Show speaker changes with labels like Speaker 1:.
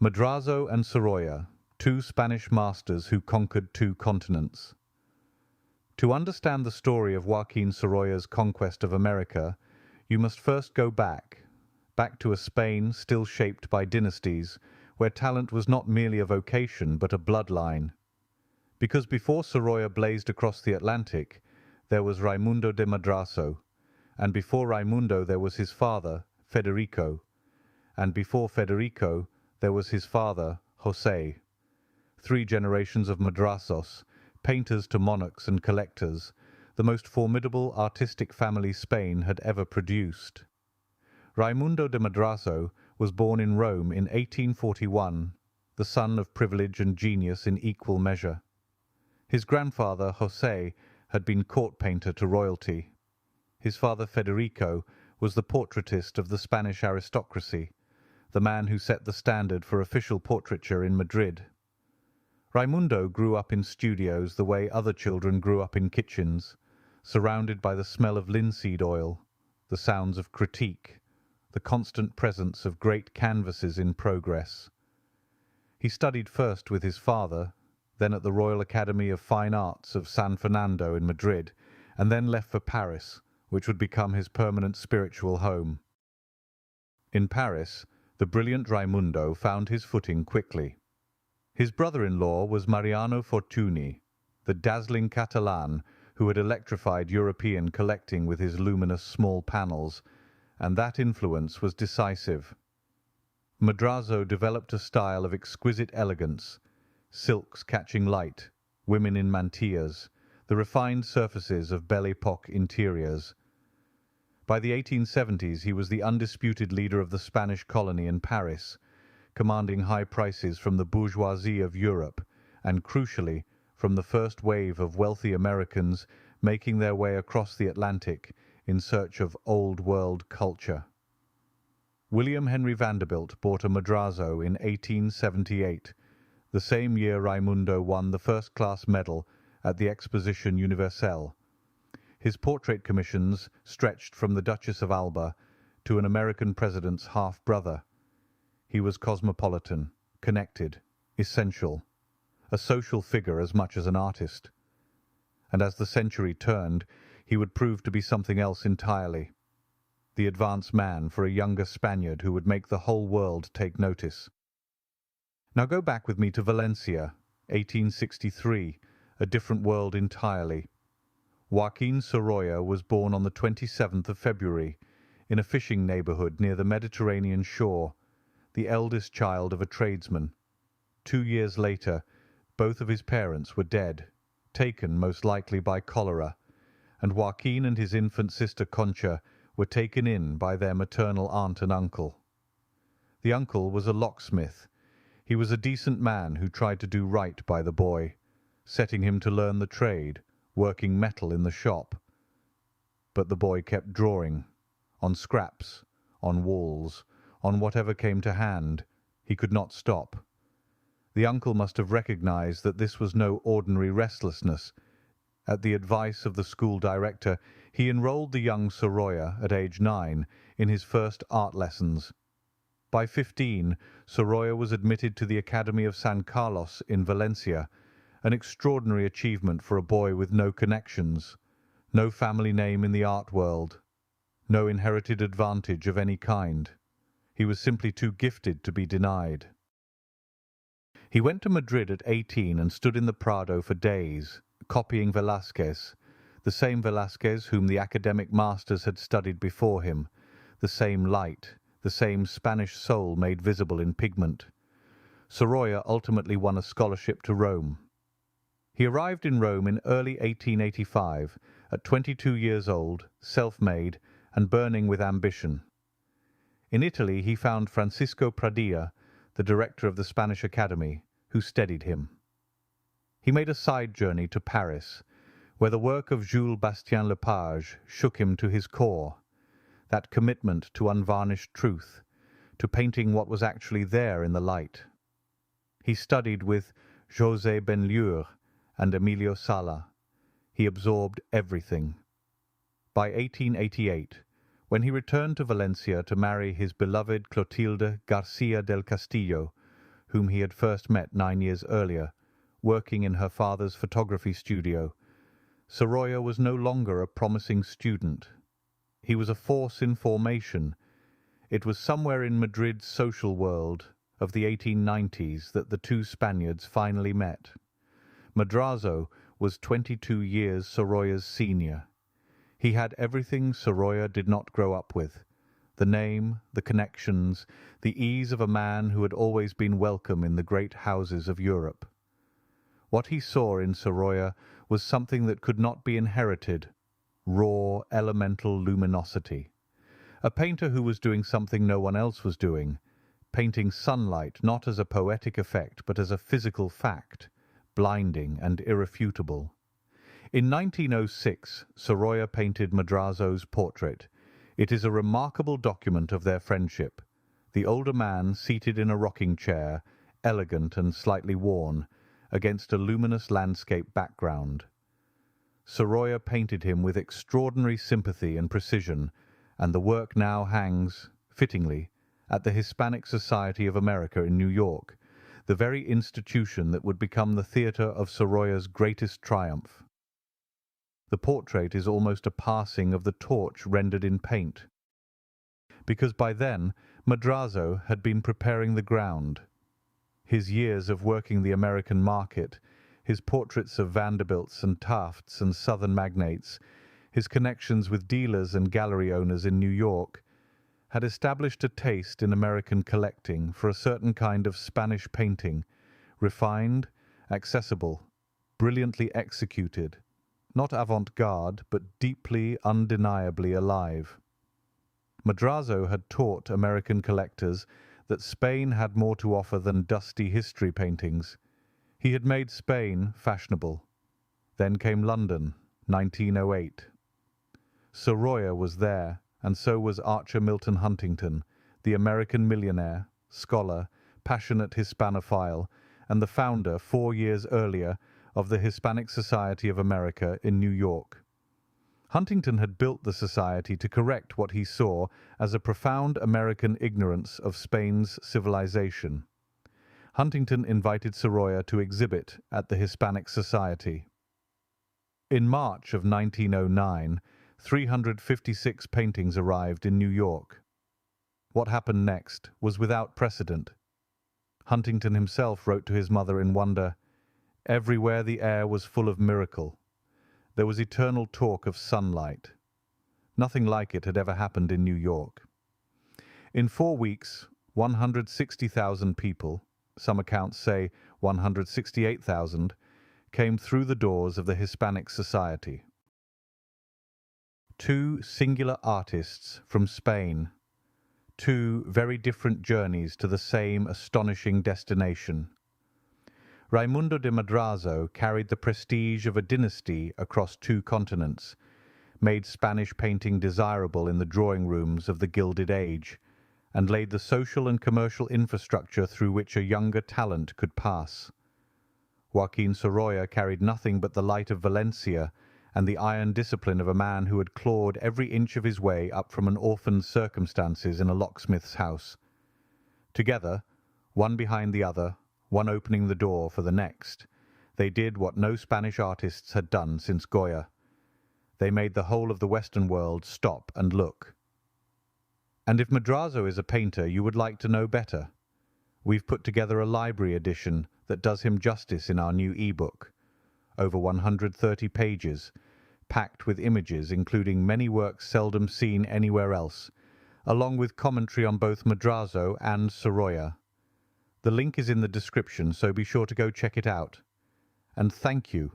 Speaker 1: Madrazo and Sorolla, two Spanish masters who conquered two continents. To understand the story of Joaquín Sorolla's conquest of America, you must first go back to a Spain still shaped by dynasties, where talent was not merely a vocation but a bloodline. Because before Sorolla blazed across the Atlantic, there was Raimundo de Madrazo, and before Raimundo there was his father, Federico, and before Federico there was his father, José. 3 generations of Madrazos, painters to monarchs and collectors, the most formidable artistic family Spain had ever produced. Raimundo de Madrazo was born in Rome in 1841, the son of privilege and genius in equal measure. His grandfather, José, had been court painter to royalty. His father, Federico, was the portraitist of the Spanish aristocracy, the man who set the standard for official portraiture in Madrid. Raimundo grew up in studios the way other children grew up in kitchens, surrounded by the smell of linseed oil, the sounds of critique, the constant presence of great canvases in progress. He studied first with his father, then at the Royal Academy of Fine Arts of San Fernando in Madrid, and then left for Paris, which would become his permanent spiritual home. In Paris, the brilliant Raimundo found his footing quickly. His brother-in-law was Mariano Fortuny, the dazzling Catalan who had electrified European collecting with his luminous small panels, and that influence was decisive. Madrazo developed a style of exquisite elegance, silks catching light, women in mantillas, the refined surfaces of Belle Époque interiors. By the 1870s he was the undisputed leader of the Spanish colony in Paris, commanding high prices from the bourgeoisie of Europe and, crucially, from the first wave of wealthy Americans making their way across the Atlantic in search of old-world culture. William Henry Vanderbilt bought a Madrazo in 1878, the same year Raimundo won the first-class medal at the Exposition Universelle. His portrait commissions stretched from the Duchess of Alba to an American president's half-brother. He was cosmopolitan, connected, essential, a social figure as much as an artist. And as the century turned, he would prove to be something else entirely, the advance man for a younger Spaniard who would make the whole world take notice. Now go back with me to Valencia, 1863, a different world entirely. Joaquín Sorolla was born on the 27th of February, in a fishing neighbourhood near the Mediterranean shore, the eldest child of a tradesman. 2 years later, both of his parents were dead, taken most likely by cholera, and Joaquín and his infant sister Concha were taken in by their maternal aunt and uncle. The uncle was a locksmith. He was a decent man who tried to do right by the boy, setting him to learn the trade, working metal in the shop. But the boy kept drawing, on scraps, on walls, on whatever came to hand. He could not stop. The uncle must have recognized that this was no ordinary restlessness. At the advice of the school director, he enrolled the young Sorolla at age 9 in his first art lessons. By 15, Sorolla was admitted to the Academy of San Carlos in Valencia, an extraordinary achievement for a boy with no connections, no family name in the art world, no inherited advantage of any kind. He was simply too gifted to be denied. He went to Madrid at 18 and stood in the Prado for days, copying Velázquez, the same Velázquez whom the academic masters had studied before him, the same light, the same Spanish soul made visible in pigment. Sorolla ultimately won a scholarship to Rome. He arrived in Rome in early 1885, at 22 years old, self-made, and burning with ambition. In Italy he found Francisco Pradilla, the director of the Spanish Academy, who steadied him. He made a side journey to Paris, where the work of Jules Bastien Lepage shook him to his core, that commitment to unvarnished truth, to painting what was actually there in the light. He studied with José Benlliure and Emilio Sala. He absorbed everything. By 1888, when he returned to Valencia to marry his beloved Clotilde Garcia del Castillo, whom he had first met 9 years earlier, working in her father's photography studio. Sorolla was no longer a promising student. He was a force in formation. It was somewhere in Madrid's social world of the 1890s that the two Spaniards finally met. Madrazo was 22 years Sorolla's senior. He had everything Sorolla did not grow up with: the name, the connections, the ease of a man who had always been welcome in the great houses of Europe. What he saw in Sorolla was something that could not be inherited: raw, elemental luminosity. A painter who was doing something no one else was doing, painting sunlight not as a poetic effect but as a physical fact, blinding and irrefutable. In 1906 Sorolla painted Madrazo's portrait. It is a remarkable document of their friendship. The older man seated in a rocking chair, elegant and slightly worn, against a luminous landscape background. Sorolla painted him with extraordinary sympathy and precision, and the work now hangs, fittingly, at the Hispanic Society of America in New York, the very institution that would become the theatre of Sorolla's greatest triumph. The portrait is almost a passing of the torch rendered in paint, because by then Madrazo had been preparing the ground. His years of working the American market, his portraits of Vanderbilts and Tafts and Southern magnates, his connections with dealers and gallery owners in New York, had established a taste in American collecting for a certain kind of Spanish painting, refined, accessible, brilliantly executed, not avant-garde, but deeply, undeniably alive. Madrazo had taught American collectors that Spain had more to offer than dusty history paintings. He had made Spain fashionable. Then came London, 1908. Sorolla was there, and so was Archer Milton Huntington, the American millionaire, scholar, passionate Hispanophile, and the founder, 4 years earlier, of the Hispanic Society of America in New York. Huntington had built the society to correct what he saw as a profound American ignorance of Spain's civilization. Huntington invited Sorolla to exhibit at the Hispanic Society. In March of 1909, 356 paintings arrived in New York. What happened next was without precedent. Huntington himself wrote to his mother in wonder, "Everywhere the air was full of miracle. There was eternal talk of sunlight. Nothing like it had ever happened in New York." In 4 weeks, 160,000 people, some accounts say 168,000, came through the doors of the Hispanic Society. Two singular artists from Spain, two very different journeys to the same astonishing destination. Raimundo de Madrazo carried the prestige of a dynasty across 2 continents, made Spanish painting desirable in the drawing rooms of the Gilded Age, and laid the social and commercial infrastructure through which a younger talent could pass. Joaquín Sorolla carried nothing but the light of Valencia and the iron discipline of a man who had clawed every inch of his way up from an orphan's circumstances in a locksmith's house. Together, one behind the other, one opening the door for the next, they did what no Spanish artists had done since Goya. They made the whole of the Western world stop and look. And if Madrazo is a painter you would like to know better, we've put together a library edition that does him justice in our new eBook. Over 130 pages, packed with images including many works seldom seen anywhere else, along with commentary on both Madrazo and Sorolla. The link is in the description, so be sure to go check it out. And thank you